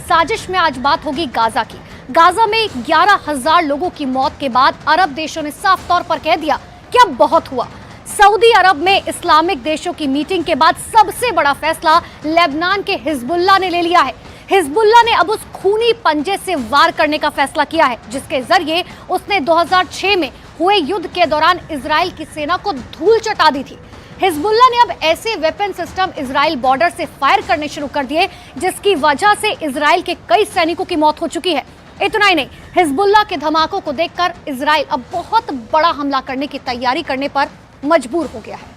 साजिश में आज बात होगी गाजा की। गाजा में 11,000 लोगों की मौत के बाद अरब देशों ने साफ तौर पर कह दिया कि अब बहुत हुआ। सऊदी अरब में इस्लामिक देशों की मीटिंग के बाद सबसे बड़ा फैसला लेबनान के हिजबुल्लाह ने ले लिया है। हिजबुल्लाह ने अब उस खूनी पंजे से वार करने का फैसला किया है जिसके जरिए उसने 2006 में हुए युद्ध के दौरान इजराइल की सेना को धूल चटा दी थी। हिजबुल्लाह ने अब ऐसे वेपन सिस्टम इजराइल बॉर्डर से फायर करने शुरू कर दिए जिसकी वजह से इजराइल के कई सैनिकों की मौत हो चुकी है। इतना ही नहीं, हिजबुल्लाह के धमाकों को देखकर इजराइल अब बहुत बड़ा हमला करने की तैयारी करने पर मजबूर हो गया है।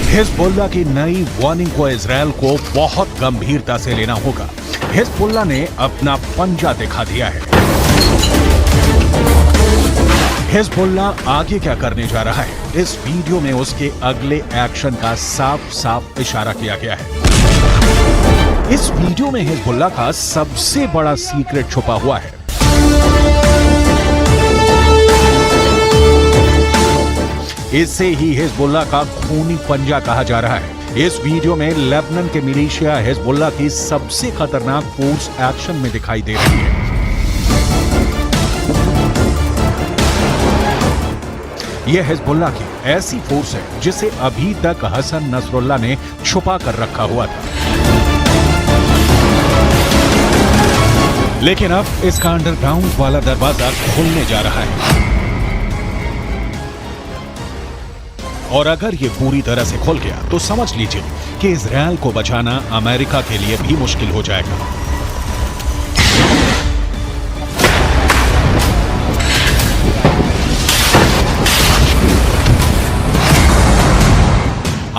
हिजबुल्लाह की नई वार्निंग को इजरायल को बहुत गंभीरता से लेना होगा। हिजबुल्लाह ने अपना पंजा दिखा दिया है। हिजबुल्लाह आगे क्या करने जा रहा है, इस वीडियो में उसके अगले एक्शन का साफ साफ इशारा किया गया है। इस वीडियो में हिजबुल्लाह का सबसे बड़ा सीक्रेट छुपा हुआ है। इसे ही हिजबुल्लाह का खूनी पंजा कहा जा रहा है। इस वीडियो में लेबनान के मिलिशिया हिजबुल्लाह की सबसे खतरनाक फोर्स एक्शन में दिखाई दे रही है। यह हिजबुल्लाह की ऐसी फोर्स है जिसे अभी तक हसन नसरुल्लाह ने छुपा कर रखा हुआ था, लेकिन अब इसका अंडरग्राउंड वाला दरवाजा खुलने जा रहा है। और अगर ये पूरी तरह से खुल गया तो समझ लीजिए कि इजरायल को बचाना अमेरिका के लिए भी मुश्किल हो जाएगा।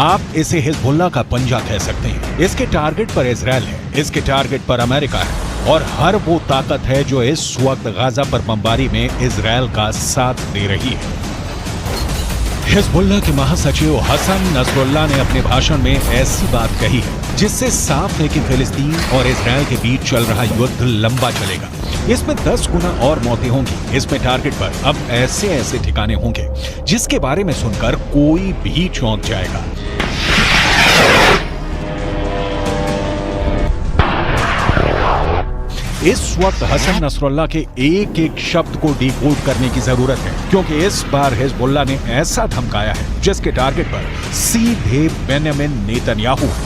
आप इसे हिजबुल्लाह का पंजा कह सकते हैं। इसके टारगेट पर इजरायल है, इसके टारगेट पर अमेरिका है और हर वो ताकत है जो इस वक्त गाजा पर बमबारी में इजरायल का साथ दे रही है। हिजबुल्लाह के महासचिव हसन नसरुल्लाह ने अपने भाषण में ऐसी बात कही है जिससे साफ है कि फिलिस्तीन और इजरायल के बीच चल रहा युद्ध लंबा चलेगा। इसमें 10 गुना और मौतें होंगी। इसमें टारगेट पर अब ऐसे ऐसे ठिकाने होंगे जिसके बारे में सुनकर कोई भी चौंक जाएगा। इस वक्त हसन नसरुल्लाह के एक एक शब्द को डिकोड करने की जरूरत है, क्योंकि इस बार हिजबुल्लाह ने ऐसा धमकाया है जिसके टारगेट पर सीधे बेंयामिन नेतन्याहू है।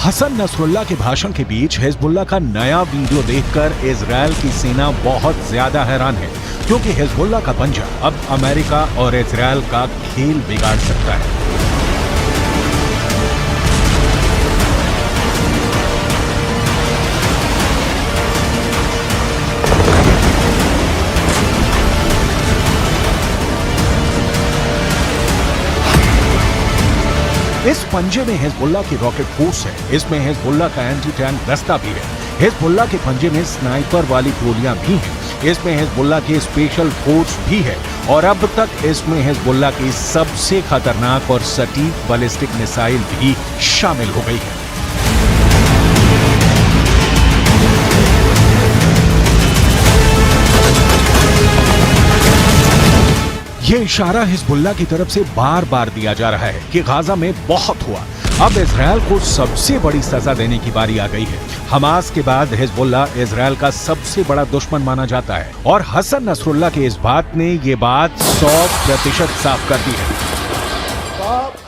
हसन नसरुल्लाह के भाषण के बीच हिजबुल्लाह का नया वीडियो देखकर इजरायल की सेना बहुत ज्यादा हैरान है, क्योंकि हिजबुल्लाह का पंजा अब अमेरिका और इजरायल का खेल बिगाड़ सकता है। इस पंजे में हिजबुल्लाह की रॉकेट फोर्स है, इसमें हिजबुल्लाह का एंटी टैंक दस्ता भी है, हिजबुल्लाह के पंजे में स्नाइपर वाली गोलियां भी हैं, इसमें हिजबुल्लाह की स्पेशल फोर्स भी है और अब तक इसमें हिजबुल्लाह की सबसे खतरनाक और सटीक बैलिस्टिक मिसाइल भी शामिल हो गई है। ये इशारा हिजबुल्लाह की तरफ से बार बार दिया जा रहा है कि गाजा में बहुत हुआ, अब इजरायल को सबसे बड़ी सजा देने की बारी आ गई है। हमास के बाद हिजबुल्लाह इजरायल का सबसे बड़ा दुश्मन माना जाता है और हसन नसरुल्लाह के इस बात ने ये बात 100% साफ कर दी है।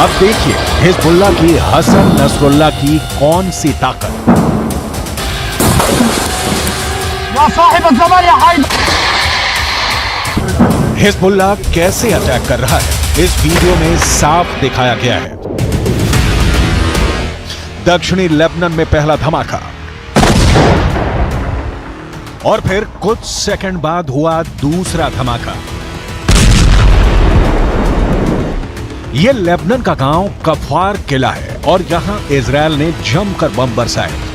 अब देखिए हिजबुल्लाह की हसन नसरुल्लाह की कौन सी ताकत। हिजबुल्लाह कैसे अटैक कर रहा है इस वीडियो में साफ दिखाया गया है। दक्षिणी लेबनान में पहला धमाका और फिर कुछ सेकंड बाद हुआ दूसरा धमाका। यह लेबनान का गांव कफार किला है और यहां इजरायल ने जमकर बम बरसाए।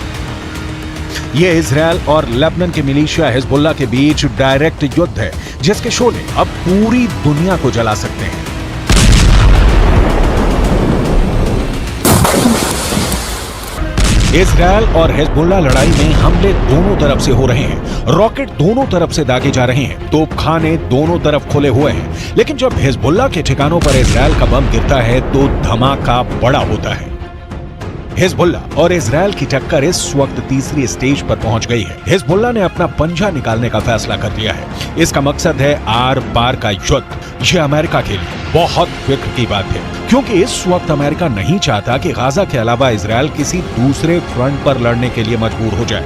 यह इजरायल और लेबनान के मिलिशिया हिजबुल्लाह के बीच डायरेक्ट युद्ध है जिसके शोले अब पूरी दुनिया को जला सकते हैं। इजरायल और हिजबुल्लाह लड़ाई में हमले दोनों तरफ से हो रहे हैं, रॉकेट दोनों तरफ से दागे जा रहे हैं, तोपखाने दोनों तरफ खुले हुए हैं। लेकिन जब हिजबुल्लाह के ठिकानों पर इजरायल का बम गिरता है तो धमाका बड़ा होता है। हिजबुल्लाह और इजरायल की टक्कर इस वक्त तीसरी स्टेज पर पहुंच गई है। हिजबुल्लाह ने अपना पंजा निकालने का फैसला कर लिया है। इसका मकसद है आर पार का युद्ध। यह अमेरिका के लिए बहुत फिक्र की बात है क्योंकि इस वक्त अमेरिका नहीं चाहता कि गाजा के अलावा इजरायल किसी दूसरे फ्रंट पर लड़ने के लिए मजबूर हो जाए।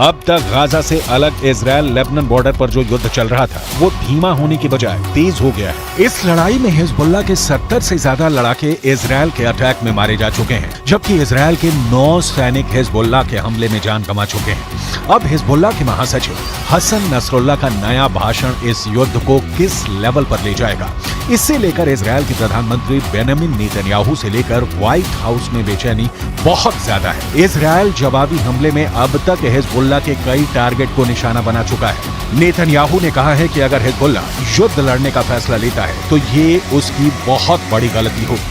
अब तक गाजा से अलग इजरायल लेबनान बॉर्डर पर जो युद्ध चल रहा था वो धीमा होने की बजाय तेज हो गया है। इस लड़ाई में हिजबुल्लाह के 70 से ज्यादा लड़ाके इजरायल के अटैक में मारे जा चुके हैं, जबकि इजरायल के 9 सैनिक हिजबुल्लाह के हमले में जान गंवा चुके हैं। अब हिजबुल्लाह के महासचिव हसन नसरुल्लाह का नया भाषण इस युद्ध को किस लेवल पर ले जाएगा, इससे लेकर इजरायल के प्रधानमंत्री बेंजामिन नेतन्याहू से लेकर व्हाइट हाउस में बेचैनी बहुत ज्यादा है। इजरायल जवाबी हमले में अब तक हिजबुल्लाह के कई टारगेट को निशाना बना चुका है। नेतन्याहू ने कहा है कि अगर हिजबुल्लाह युद्ध लड़ने का फैसला लेता है तो ये उसकी बहुत बड़ी गलती होगी।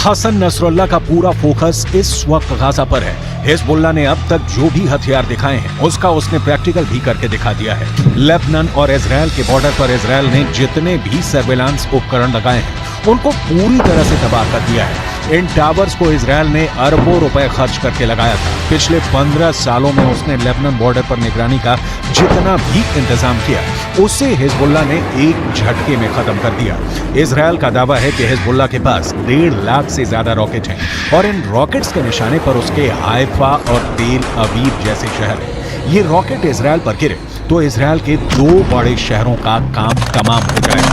हसन नसरुल्लाह का पूरा फोकस इस वक्त गाजा पर है। हिजबुल्लाह ने अब तक जो भी हथियार दिखाए हैं उसका उसने प्रैक्टिकल भी करके दिखा दिया है। लेबनान और इजरायल के बॉर्डर पर इजरायल ने जितने भी सर्वेलांस उपकरण लगाए हैं उनको पूरी तरह से तबाह कर दिया है। इन टावर्स को इजरायल ने अरबों रुपए खर्च करके लगाया था। पिछले 15 सालों में उसने लेबनान बॉर्डर पर निगरानी का जितना भी इंतजाम किया उसे हिजबुल्लाह ने एक झटके में खत्म कर दिया। इजरायल का दावा है कि हिजबुल्लाह के पास 1.5 लाख से ज्यादा रॉकेट हैं और इन रॉकेट्स के निशाने पर उसके हाइफा और तेल अवीव जैसे शहर हैं। ये रॉकेट इजरायल पर गिरे तो इजरायल के 2 बड़े शहरों का काम तमाम हो जाएगा।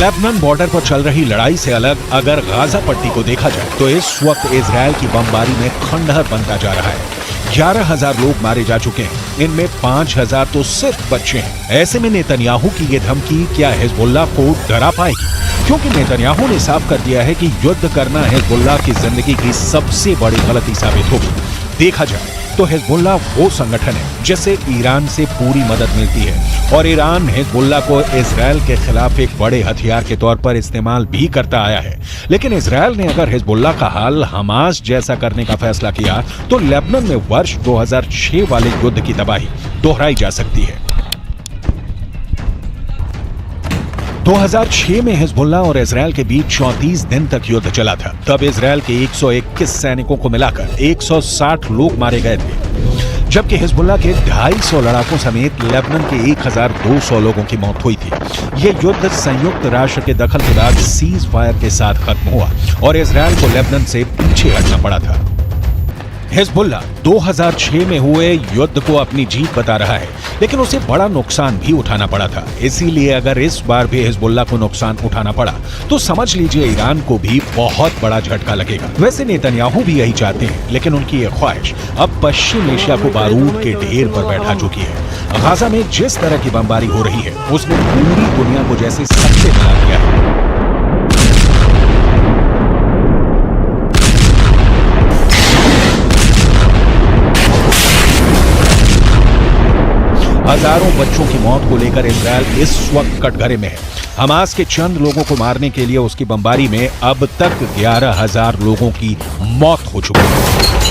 लेबनान बॉर्डर पर चल रही लड़ाई से अलग अगर गाजा पट्टी को देखा जाए तो इस वक्त इजरायल की बमबारी में खंडहर बनता जा रहा है। 11,000 लोग मारे जा चुके हैं, इनमें 5,000 तो सिर्फ बच्चे हैं। ऐसे में नेतन्याहू की ये धमकी क्या हिजबुल्लाह को डरा पाएगी? क्योंकि नेतन्याहू ने साफ कर दिया है कि युद्ध करना हिजबुल्लाह की जिंदगी की सबसे बड़ी गलती साबित होगी। देखा जाए तो हिजबुल्लाह वो संगठन है जिसे ईरान से पूरी मदद मिलती है और ईरान हिजबुल्लाह को इजराइल के खिलाफ एक बड़े हथियार के तौर पर इस्तेमाल भी करता आया है। लेकिन इजराइल ने अगर हिजबुल्लाह का हाल हमास जैसा करने का फैसला किया तो लेबनान में वर्ष 2006 वाले युद्ध की तबाही दोहराई जा सकती है। 2006 में हिजबुल्लाह और इजराइल के बीच 34 दिन तक युद्ध चला था। तब इजराइल के 121 सैनिकों को मिलाकर 160 लोग मारे गए थे, जबकि हिजबुल्लाह के 250 लड़ाकों समेत लेबनान के 1200 लोगों की मौत हुई थी। यह युद्ध संयुक्त राष्ट्र के दखल के बाद सीज फायर के साथ खत्म हुआ और इजराइल को लेबनान से पीछे हटना पड़ा था। हिजबुल्लाह 2006 में हुए युद्ध को अपनी जीत बता रहा है, लेकिन उसे बड़ा नुकसान भी उठाना पड़ा था। इसीलिए अगर इस बार भी हिजबुल्लाह को नुकसान उठाना पड़ा तो समझ लीजिए ईरान को भी बहुत बड़ा झटका लगेगा। वैसे नेतन्याहू भी यही चाहते हैं, लेकिन उनकी यह ख्वाहिश अब पश्चिम एशिया को बारूद के ढेर पर बैठा चुकी है। गाजा में जिस तरह की बमबारी हो रही है उसने पूरी दुनिया को जैसे सबसे बना दिया है। हजारों बच्चों की मौत को लेकर इजराइल इस वक्त कटघरे में है। हमास के चंद लोगों को मारने के लिए उसकी बमबारी में अब तक 11,000 लोगों की मौत हो चुकी है।